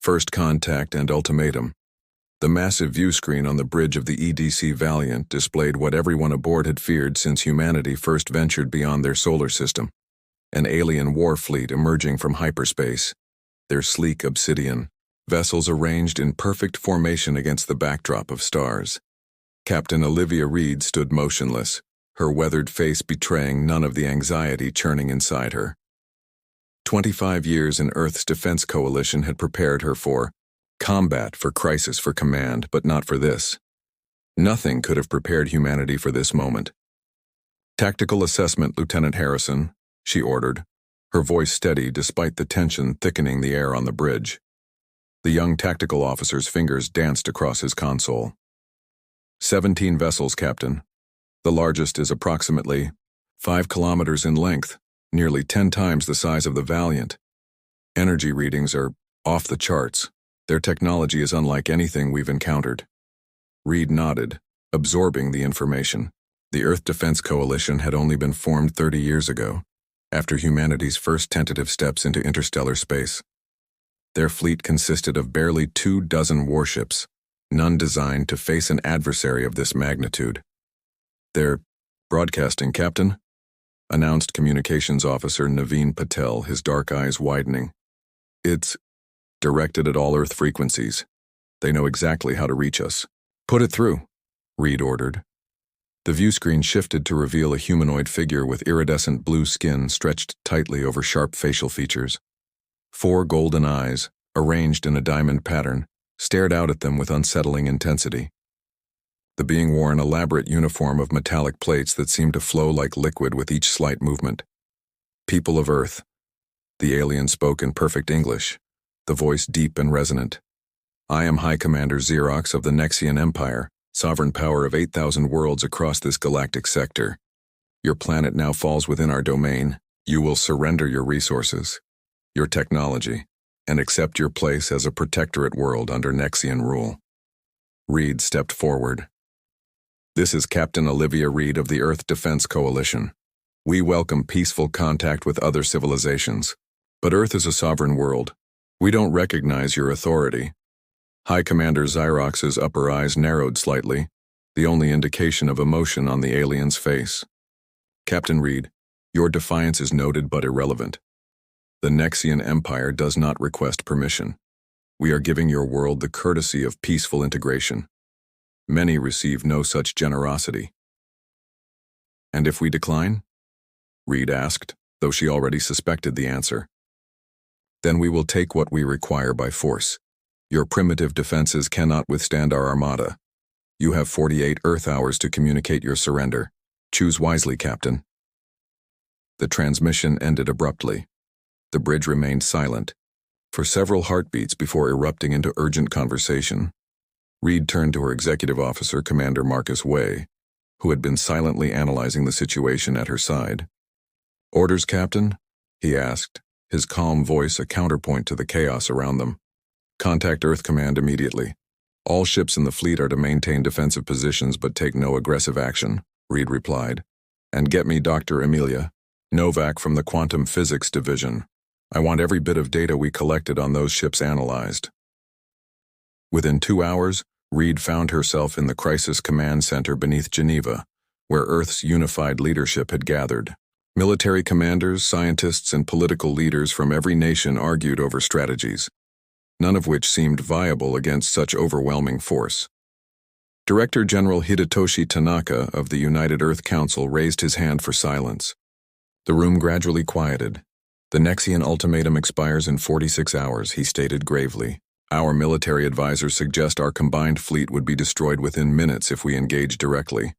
First Contact and Ultimatum. The massive view screen on the bridge of the EDC Valiant displayed what everyone aboard had feared since humanity first ventured beyond their solar system. An alien war fleet emerging from hyperspace, their sleek obsidian vessels arranged in perfect formation against the backdrop of stars. Captain Olivia Reed stood motionless, her weathered face betraying none of the anxiety churning inside her. 25 years in Earth's defense coalition had prepared her for combat, for crisis, for command, but not for this. Nothing could have prepared humanity for this moment. Tactical assessment, Lieutenant Harrison, she ordered, her voice steady despite the tension thickening the air on the bridge. The young tactical officer's fingers danced across his console. 17 vessels, Captain. The largest is approximately 5 kilometers in length, nearly 10 times the size of the Valiant. Energy readings are off the charts. Their technology is unlike anything we've encountered. Reed nodded, absorbing the information. The Earth Defense Coalition had only been formed 30 years ago, after humanity's first tentative steps into interstellar space. Their fleet consisted of barely 24 warships, none designed to face an adversary of this magnitude. "They're broadcasting, Captain," announced Communications Officer Naveen Patel, his dark eyes widening. "It's directed at all Earth frequencies. They know exactly how to reach us." "Put it through," Reed ordered. The view screen shifted to reveal a humanoid figure with iridescent blue skin stretched tightly over sharp facial features. 4 golden eyes, arranged in a diamond pattern, stared out at them with unsettling intensity. The being wore an elaborate uniform of metallic plates that seemed to flow like liquid with each slight movement. "People of Earth." The alien spoke in perfect English, the voice deep and resonant. "I am High Commander Xerox of the Nexian Empire, sovereign power of 8,000 worlds across this galactic sector. Your planet now falls within our domain. You will surrender your resources, your technology, and accept your place as a protectorate world under Nexian rule." Reed stepped forward. "This is Captain Olivia Reed of the Earth Defense Coalition. We welcome peaceful contact with other civilizations, but Earth is a sovereign world. We don't recognize your authority." High Commander Xerox's upper eyes narrowed slightly, the only indication of emotion on the alien's face. "Captain Reed, your defiance is noted but irrelevant. The Nexian Empire does not request permission. We are giving your world the courtesy of peaceful integration. Many receive no such generosity." "And if we decline?" Reed asked, though she already suspected the answer. "Then we will take what we require by force. Your primitive defenses cannot withstand our armada. You have 48 Earth hours to communicate your surrender. Choose wisely, Captain." The transmission ended abruptly. The bridge remained silent for several heartbeats before erupting into urgent conversation. Reed turned to her executive officer, Commander Marcus Way, who had been silently analyzing the situation at her side. "Orders, Captain?" he asked, his calm voice a counterpoint to the chaos around them. "Contact Earth Command immediately. All ships in the fleet are to maintain defensive positions but take no aggressive action," Reed replied. "And get me Dr. Emilia Novak from the Quantum Physics Division. I want every bit of data we collected on those ships analyzed." Within 2 hours, Reed found herself in the Crisis Command Center beneath Geneva, where Earth's unified leadership had gathered. Military commanders, scientists, and political leaders from every nation argued over strategies, none of which seemed viable against such overwhelming force. Director General Hidetoshi Tanaka of the United Earth Council raised his hand for silence. The room gradually quieted. "The Nexian ultimatum expires in 46 hours, he stated gravely. "Our military advisors suggest our combined fleet would be destroyed within minutes if we engage directly.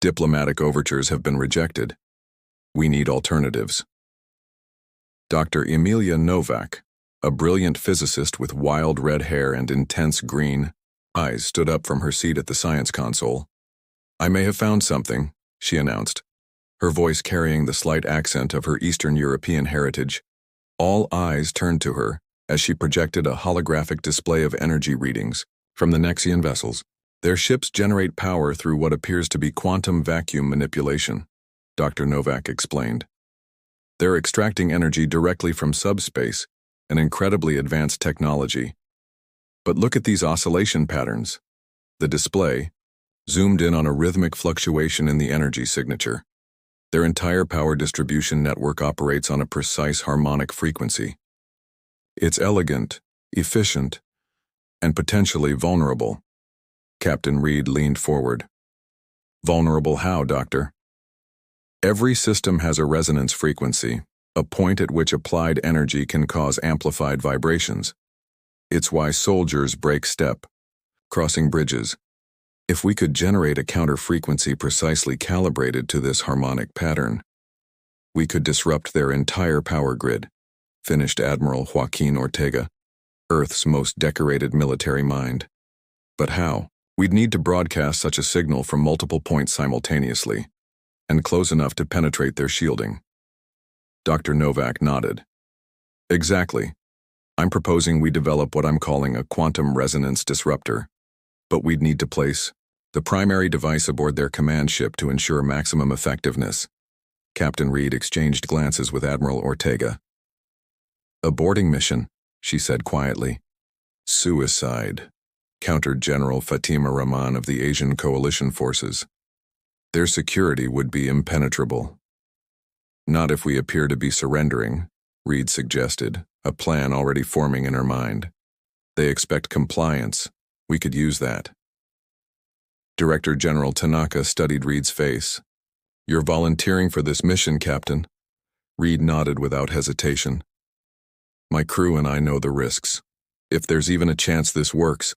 Diplomatic overtures have been rejected. We need alternatives." Dr. Emilia Novak, a brilliant physicist with wild red hair and intense green eyes, stood up from her seat at the science console. "I may have found something," she announced, her voice carrying the slight accent of her Eastern European heritage. All eyes turned to her as she projected a holographic display of energy readings from the Nexian vessels. "Their ships generate power through what appears to be quantum vacuum manipulation," Dr. Novak explained. "They're extracting energy directly from subspace an incredibly advanced technology. But look at these oscillation patterns. The display zoomed in on a rhythmic fluctuation in the energy signature. Their entire power distribution network operates on a precise harmonic frequency. It's elegant, efficient, and potentially vulnerable. Captain Reed leaned forward. Vulnerable how, Doctor? Every system has a resonance frequency, a point at which applied energy can cause amplified vibrations. It's why soldiers break step, crossing bridges. If we could generate a counter-frequency precisely calibrated to this harmonic pattern, we could disrupt their entire power grid, finished Admiral Joaquin Ortega, Earth's most decorated military mind. But how? We'd need to broadcast such a signal from multiple points simultaneously, and close enough to penetrate their shielding. Dr. Novak nodded. Exactly. I'm proposing we develop what I'm calling a quantum resonance disruptor, but we'd need to place the primary device aboard their command ship to ensure maximum effectiveness. Captain Reed exchanged glances with Admiral Ortega. A boarding mission, she said quietly. Suicide, countered General Fatima Rahman of the Asian Coalition Forces. Their security would be impenetrable. Not if we appear to be surrendering, Reed suggested, a plan already forming in her mind. They expect compliance. We could use that. Director General Tanaka studied Reed's face. You're volunteering for this mission, Captain. Reed nodded without hesitation. My crew and I know the risks. If there's even a chance this works,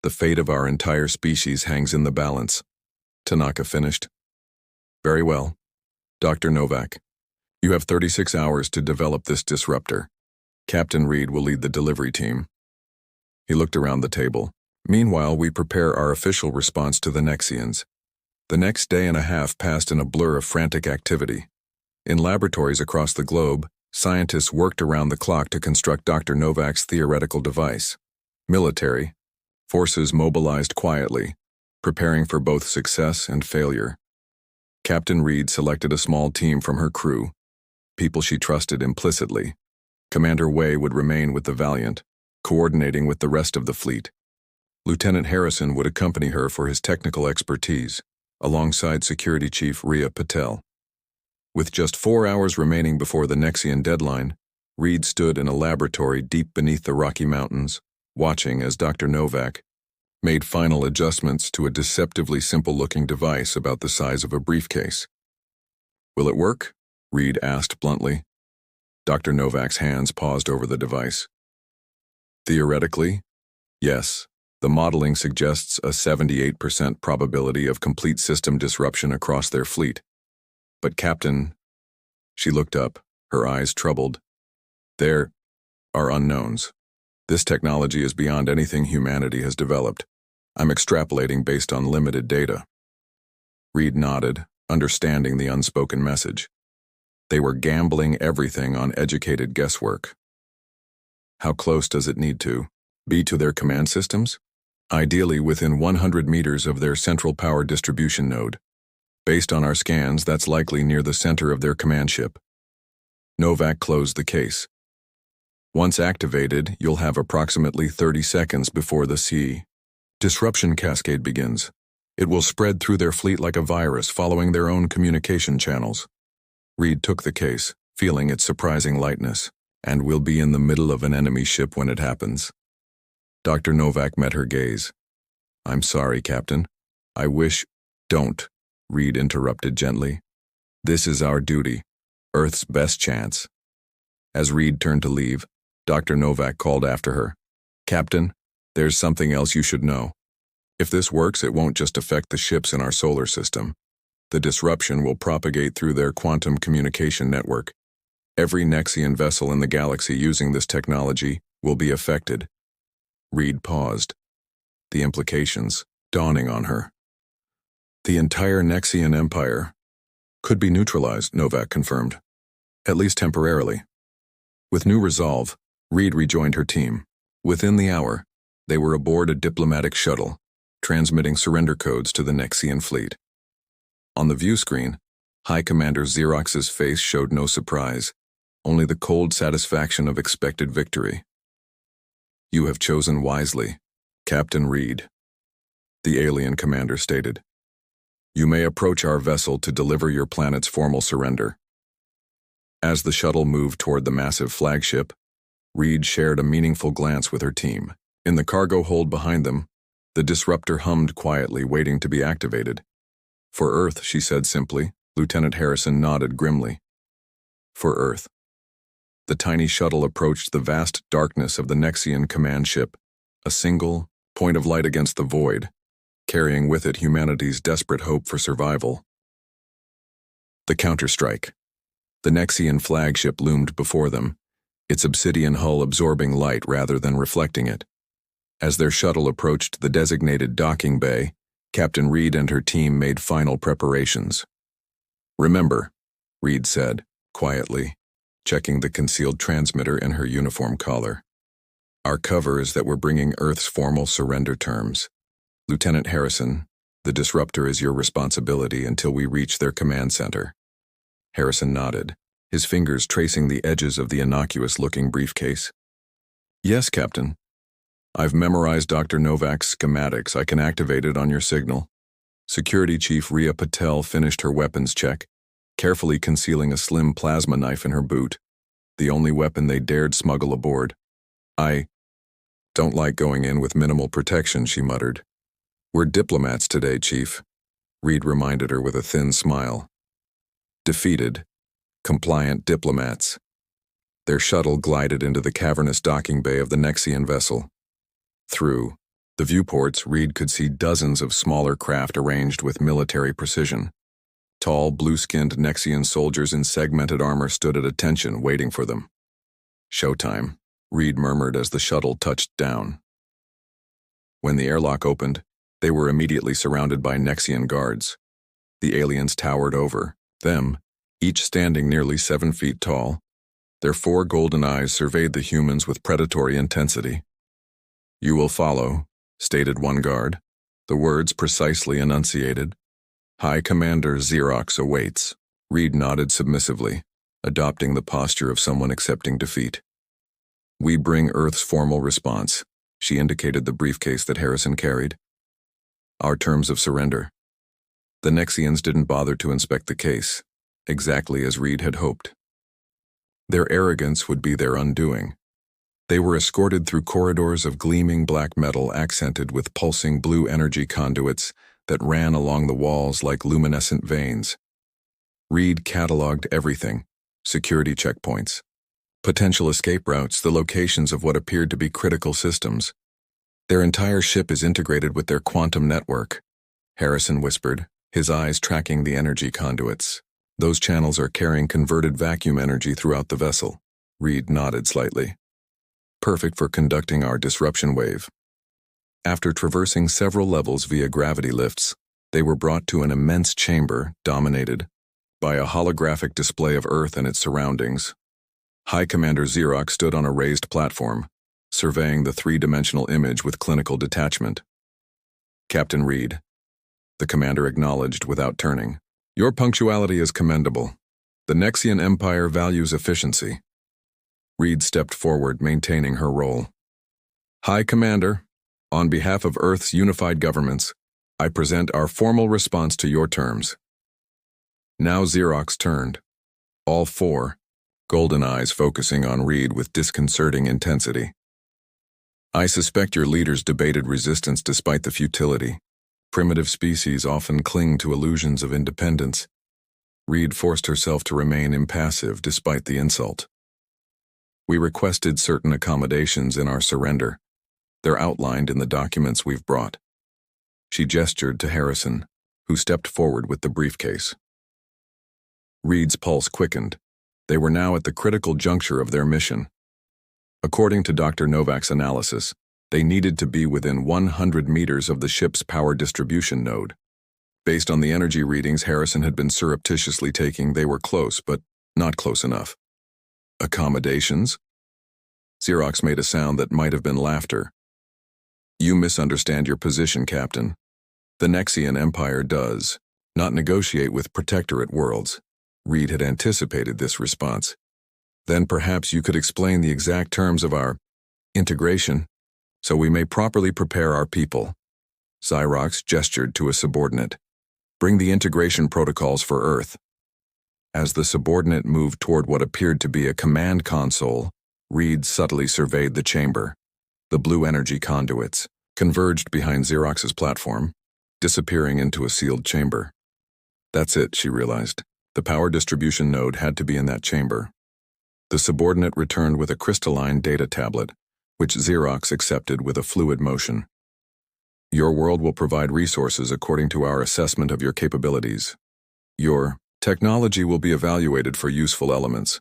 the fate of our entire species hangs in the balance. Tanaka finished. Very well. Dr. Novak, you have 36 hours to develop this disruptor. Captain Reed will lead the delivery team. He looked around the table. Meanwhile, we prepare our official response to the Nexians. The next day and a half passed in a blur of frantic activity. In laboratories across the globe, scientists worked around the clock to construct Dr. Novak's theoretical device. Military forces mobilized quietly, preparing for both success and failure. Captain Reed selected a small team from her crew, people she trusted implicitly. Commander Wei would remain with the Valiant, coordinating with the rest of the fleet. Lieutenant Harrison would accompany her for his technical expertise, alongside Security Chief Ria Patel. With just 4 hours remaining before the Nexian deadline, Reed stood in a laboratory deep beneath the Rocky Mountains, watching as Dr. Novak made final adjustments to a deceptively simple-looking device about the size of a briefcase. Will it work? Reed asked bluntly. Dr. Novak's hands paused over the device. Theoretically, yes. The modeling suggests a 78% probability of complete system disruption across their fleet. But Captain, she looked up, her eyes troubled. There are unknowns. This technology is beyond anything humanity has developed. I'm extrapolating based on limited data. Reed nodded, understanding the unspoken message. They were gambling everything on educated guesswork. How close does it need to be to their command systems? Ideally within 100 meters of their central power distribution node. Based on our scans, that's likely near the center of their command ship. Novak closed the case. Once activated, you'll have approximately 30 seconds before the disruption cascade begins. It will spread through their fleet like a virus, following their own communication channels. Reed took the case, feeling its surprising lightness, and we'll be in the middle of an enemy ship when it happens. Dr. Novak met her gaze. I'm sorry, Captain. I wish— Don't, Reed interrupted gently. This is our duty, Earth's best chance. As Reed turned to leave, Dr. Novak called after her. Captain, there's something else you should know. If this works, it won't just affect the ships in our solar system. The disruption will propagate through their quantum communication network. Every Nexian vessel in the galaxy using this technology will be affected. Reed paused, the implications dawning on her. The entire Nexian Empire could be neutralized, Novak confirmed, at least temporarily. With new resolve, Reed rejoined her team. Within the hour, they were aboard a diplomatic shuttle, transmitting surrender codes to the Nexian fleet. On the view screen, High Commander Xerox's face showed no surprise. only the cold satisfaction of expected victory. "You have chosen wisely, Captain Reed," the alien commander stated. "You may approach our vessel to deliver your planet's formal surrender." As the shuttle moved toward the massive flagship, Reed shared a meaningful glance with her team. In the cargo hold behind them, the disruptor hummed quietly, waiting to be activated. "For Earth," she said simply. Lieutenant Harrison nodded grimly. "For Earth." The tiny shuttle approached the vast darkness of the Nexian command ship, a single point of light against the void, carrying with it humanity's desperate hope for survival. The counterstrike. The Nexian flagship loomed before them, its obsidian hull absorbing light rather than reflecting it. As their shuttle approached the designated docking bay, Captain Reed and her team made final preparations. "Remember," Reed said, quietly, checking the concealed transmitter in her uniform collar. "Our cover is that we're bringing Earth's formal surrender terms. Lieutenant Harrison, the disruptor is your responsibility until we reach their command center." Harrison nodded, his fingers tracing the edges of the innocuous-looking briefcase. "Yes, Captain. I've memorized Dr. Novak's schematics. I can activate it on your signal." Security Chief Rhea Patel finished her weapons check, carefully concealing a slim plasma knife in her boot, the only weapon they dared smuggle aboard. "I don't like going in with minimal protection," she muttered. "We're diplomats today, Chief," Reed reminded her with a thin smile. "Defeated, compliant diplomats." Their shuttle glided into the cavernous docking bay of the Nexian vessel. Through the viewports, Reed could see dozens of smaller craft arranged with military precision. Tall, blue-skinned Nexian soldiers in segmented armor stood at attention, waiting for them. "Showtime," Reed murmured as the shuttle touched down. When the airlock opened, they were immediately surrounded by Nexian guards. The aliens towered over them, each standing nearly 7 feet tall. Their 4 golden eyes surveyed the humans with predatory intensity. "You will follow," stated one guard, the words precisely enunciated. "High Commander Xerox awaits." Reed nodded submissively, adopting the posture of someone accepting defeat. "We bring Earth's formal response," she indicated the briefcase that Harrison carried. "Our terms of surrender." The Nexians didn't bother to inspect the case, exactly as Reed had hoped. Their arrogance would be their undoing. They were escorted through corridors of gleaming black metal accented with pulsing blue energy conduits that ran along the walls like luminescent veins. Reed cataloged everything: security checkpoints, potential escape routes, the locations of what appeared to be critical systems. "Their entire ship is integrated with their quantum network," Harrison whispered, his eyes tracking the energy conduits. "Those channels are carrying converted vacuum energy throughout the vessel." Reed nodded slightly. "Perfect for conducting our disruption wave." After traversing several levels via gravity lifts, they were brought to an immense chamber dominated by a holographic display of Earth and its surroundings. High Commander Xerox stood on a raised platform, surveying the 3-dimensional image with clinical detachment. "Captain Reed," the commander acknowledged without turning, "your punctuality is commendable. The Nexian Empire values efficiency." Reed stepped forward, maintaining her role. "High Commander, on behalf of Earth's unified governments, I present our formal response to your terms." Now Xerox turned, all 4, golden eyes focusing on Reed with disconcerting intensity. "I suspect your leaders debated resistance despite the futility. Primitive species often cling to illusions of independence." Reed forced herself to remain impassive despite the insult. "We requested certain accommodations in our surrender. They're outlined in the documents we've brought." She gestured to Harrison, who stepped forward with the briefcase. Reed's pulse quickened. They were now at the critical juncture of their mission. According to Dr. Novak's analysis, they needed to be within 100 meters of the ship's power distribution node. Based on the energy readings Harrison had been surreptitiously taking, they were close, but not close enough. "Accommodations?" Xerox made a sound that might have been laughter. "You misunderstand your position, Captain. The Nexian Empire does not negotiate with protectorate worlds." Reed had anticipated this response. Then perhaps you could explain the exact terms of our integration, so we may properly prepare our people. Xyrox gestured to a subordinate. Bring the integration protocols for Earth. As the subordinate moved toward what appeared to be a command console, Reed subtly surveyed the chamber. The blue energy conduits converged behind Xerox's platform, disappearing into a sealed chamber. That's it, she realized. The power distribution node had to be in that chamber. The subordinate returned with a crystalline data tablet, which Xerox accepted with a fluid motion. Your world will provide resources according to our assessment of your capabilities. Your technology will be evaluated for useful elements.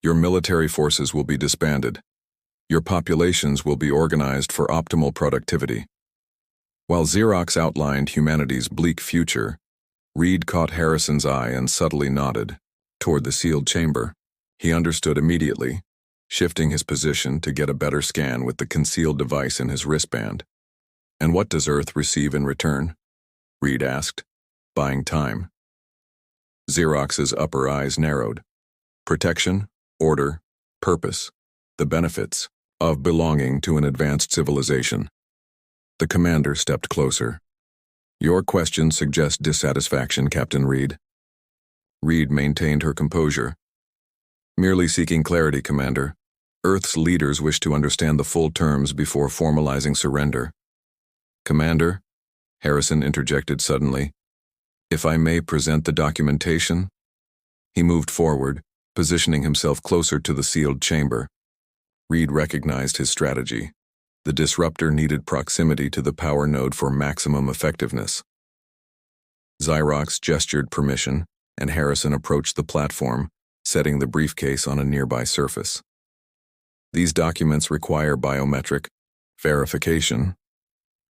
Your military forces will be disbanded. Your populations will be organized for optimal productivity. While Xerox outlined humanity's bleak future, Reed caught Harrison's eye and subtly nodded toward the sealed chamber. He understood immediately, shifting his position to get a better scan with the concealed device in his wristband. And what does Earth receive in return? Reed asked, buying time. Xerox's upper eyes narrowed. Protection, order, purpose, the benefits of belonging to an advanced civilization. The commander stepped closer. Your question suggests dissatisfaction, Captain Reed. Reed maintained her composure. Merely seeking clarity, Commander. Earth's leaders wish to understand the full terms before formalizing surrender. Commander, Harrison interjected suddenly, if I may present the documentation? He moved forward, positioning himself closer to the sealed chamber. Reed recognized his strategy. The disruptor needed proximity to the power node for maximum effectiveness. Xyrox gestured permission, and Harrison approached the platform, setting the briefcase on a nearby surface. These documents require biometric verification,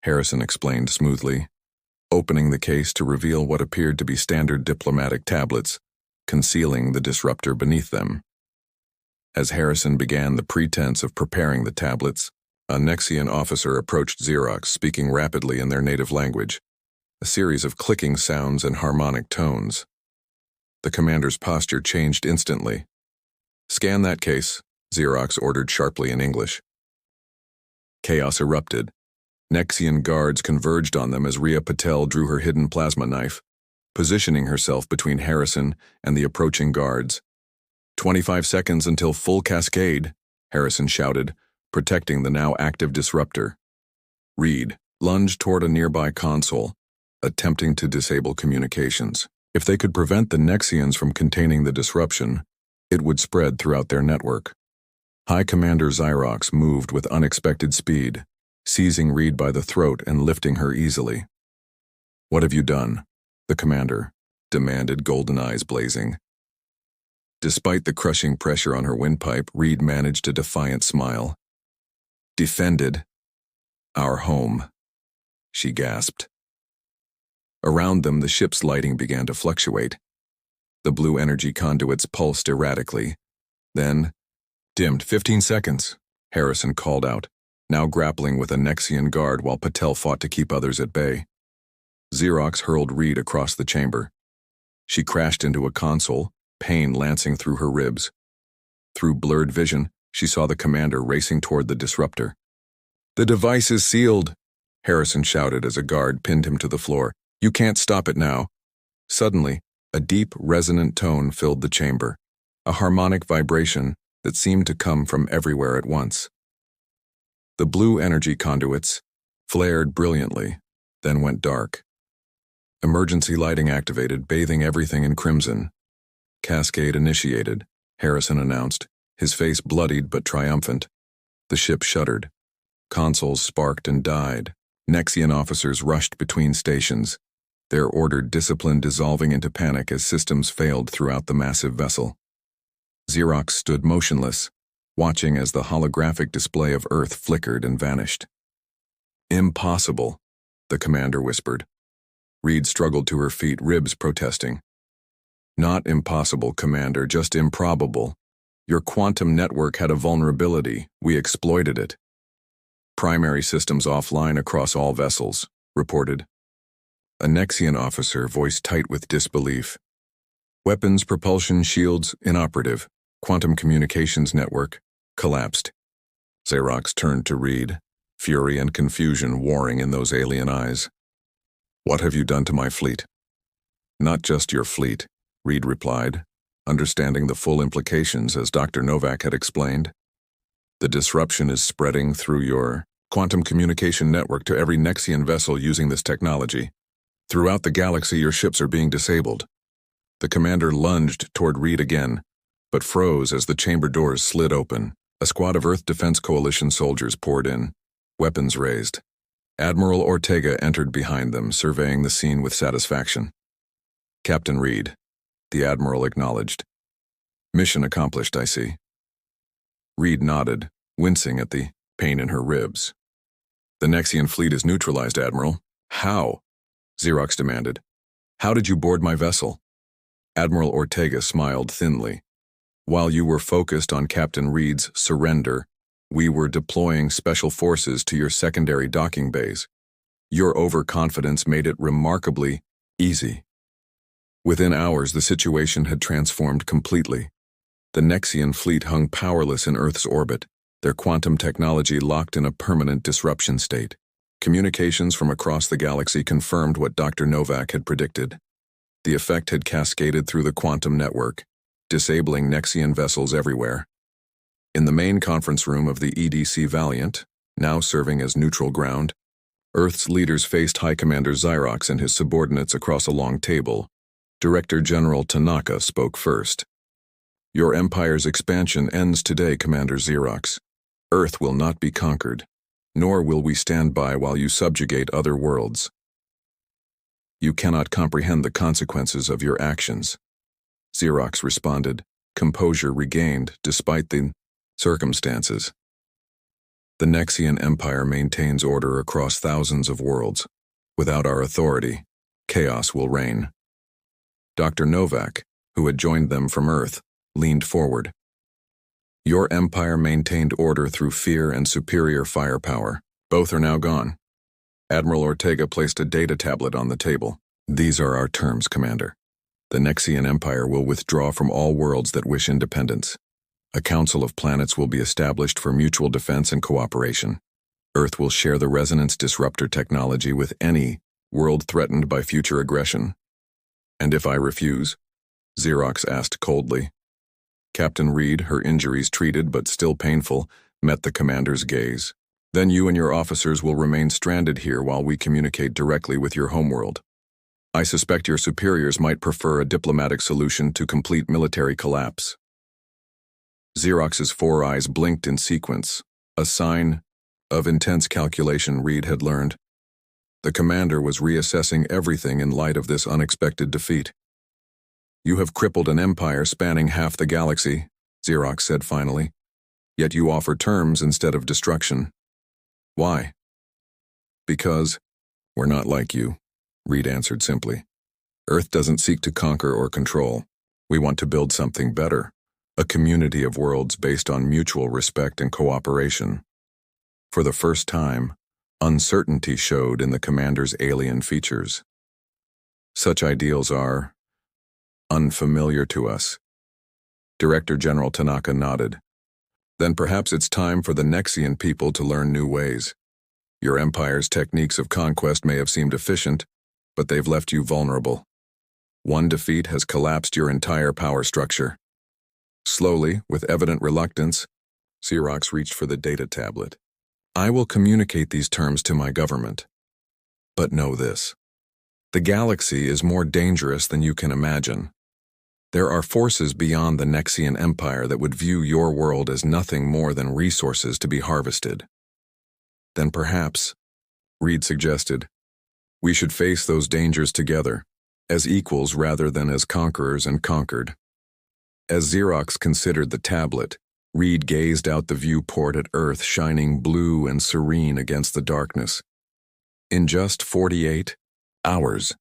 Harrison explained smoothly, opening the case to reveal what appeared to be standard diplomatic tablets, concealing the disruptor beneath them. As Harrison began the pretense of preparing the tablets, a Nexian officer approached Xerox, speaking rapidly in their native language, a series of clicking sounds and harmonic tones. The commander's posture changed instantly. Scan that case, Xerox ordered sharply in English. Chaos erupted. Nexian guards converged on them as Rhea Patel drew her hidden plasma knife, positioning herself between Harrison and the approaching guards. 25 seconds until full cascade, Harrison shouted, protecting the now active disruptor. Reed lunged toward a nearby console, attempting to disable communications. If they could prevent the Nexians from containing the disruption, it would spread throughout their network. High Commander Xyrox moved with unexpected speed, seizing Reed by the throat and lifting her easily. What have you done? The commander demanded, golden eyes blazing. Despite the crushing pressure on her windpipe, Reed managed a defiant smile. Defended our home, she gasped. Around them, the ship's lighting began to fluctuate. The blue energy conduits pulsed erratically. Then, dimmed. 15 seconds, Harrison called out, now grappling with a Nexian guard while Patel fought to keep others at bay. Xerox hurled Reed across the chamber. She crashed into a console, pain lancing through her ribs. Through blurred vision, she saw the commander racing toward the disruptor. The device is sealed, Harrison shouted as a guard pinned him to the floor. You can't stop it now. Suddenly, a deep, resonant tone filled the chamber, a harmonic vibration that seemed to come from everywhere at once. The blue energy conduits flared brilliantly, then went dark. Emergency lighting activated, bathing everything in crimson. Cascade initiated, Harrison announced, his face bloodied but triumphant. The ship shuddered. Consoles sparked and died. Nexian officers rushed between stations, their ordered discipline dissolving into panic as systems failed throughout the massive vessel. Xerox stood motionless, watching as the holographic display of Earth flickered and vanished. Impossible, the commander whispered. Reed struggled to her feet, ribs protesting. Not impossible, Commander, just improbable. Your quantum network had a vulnerability. We exploited it. Primary systems offline across all vessels, reported. A Nexian officer, voice tight with disbelief. Weapons propulsion shields inoperative. quantum communications network collapsed. Xerox turned to Reed, fury and confusion warring in those alien eyes. "What have you done to my fleet?" "Not just your fleet," Reed replied, understanding the full implications as Dr. Novak had explained. "The disruption is spreading through your quantum communication network to every Nexian vessel using this technology. Throughout the galaxy, your ships are being disabled." The commander lunged toward Reed again, but froze as the chamber doors slid open. A squad of Earth Defense Coalition soldiers poured in, weapons raised. Admiral Ortega entered behind them, surveying the scene with satisfaction. "Captain Reed," the Admiral acknowledged. "Mission accomplished, I see." Reed nodded, wincing at the pain in her ribs. "The Nexian fleet is neutralized, Admiral." "How?" Xerox demanded. "How did you board my vessel?" Admiral Ortega smiled thinly. "While you were focused on Captain Reed's surrender, we were deploying special forces to your secondary docking bays. Your overconfidence made it remarkably easy." Within hours, the situation had transformed completely. The Nexian fleet hung powerless in Earth's orbit, their quantum technology locked in a permanent disruption state. Communications from across the galaxy confirmed what Dr. Novak had predicted. The effect had cascaded through the quantum network, disabling Nexian vessels everywhere. In the main conference room of the EDC Valiant, now serving as neutral ground, Earth's leaders faced High Commander Xerox and his subordinates across a long table. Director General Tanaka spoke first. "Your empire's expansion ends today, Commander Xerox. Earth will not be conquered, nor will we stand by while you subjugate other worlds. You cannot comprehend the consequences of your actions." Xerox responded, composure regained despite the circumstances. "The Nexian Empire maintains order across thousands of worlds. Without our authority, chaos will reign." Dr. Novak, who had joined them from Earth, leaned forward. "Your empire maintained order through fear and superior firepower. Both are now gone." Admiral Ortega placed a data tablet on the table. "These are our terms, Commander. The Nexian Empire will withdraw from all worlds that wish independence. A council of planets will be established for mutual defense and cooperation. Earth will share the resonance disruptor technology with any world threatened by future aggression." "And if I refuse?" Xerox asked coldly. Captain Reed, her injuries treated but still painful, met the commander's gaze. "Then you and your officers will remain stranded here while we communicate directly with your homeworld. I suspect your superiors might prefer a diplomatic solution to complete military collapse." Xerox's four eyes blinked in sequence, a sign of intense calculation Reed had learned. The commander was reassessing everything in light of this unexpected defeat. "You have crippled an empire spanning half the galaxy," Xerox said finally. "Yet you offer terms instead of destruction. Why?" "Because we're not like you," Reed answered simply. "Earth doesn't seek to conquer or control. We want to build something better, a community of worlds based on mutual respect and cooperation." For the first time, uncertainty showed in the commander's alien features. "Such ideals are unfamiliar to us." Director General Tanaka nodded. "Then perhaps it's time for the Nexian people to learn new ways. Your empire's techniques of conquest may have seemed efficient, but they've left you vulnerable. One defeat has collapsed your entire power structure." Slowly, with evident reluctance, Xerox reached for the data tablet. "I will communicate these terms to my government. But know this. The galaxy is more dangerous than you can imagine. There are forces beyond the Nexian Empire that would view your world as nothing more than resources to be harvested. Then perhaps," Reed suggested, "we should face those dangers together, as equals rather than as conquerors and conquered." As Xerox considered the tablet, Reed gazed out the viewport at Earth shining blue and serene against the darkness. In just 48 hours,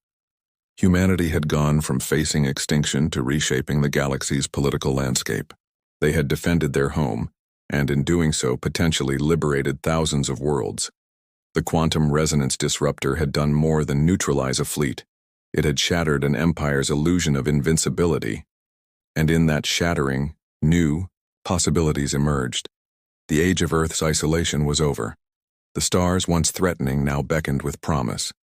humanity had gone from facing extinction to reshaping the galaxy's political landscape. They had defended their home, and in doing so potentially liberated thousands of worlds. The quantum resonance disruptor had done more than neutralize a fleet. It had shattered an empire's illusion of invincibility. And in that shattering, New possibilities emerged. The age of Earth's isolation was over. The stars, once threatening, now beckoned with promise.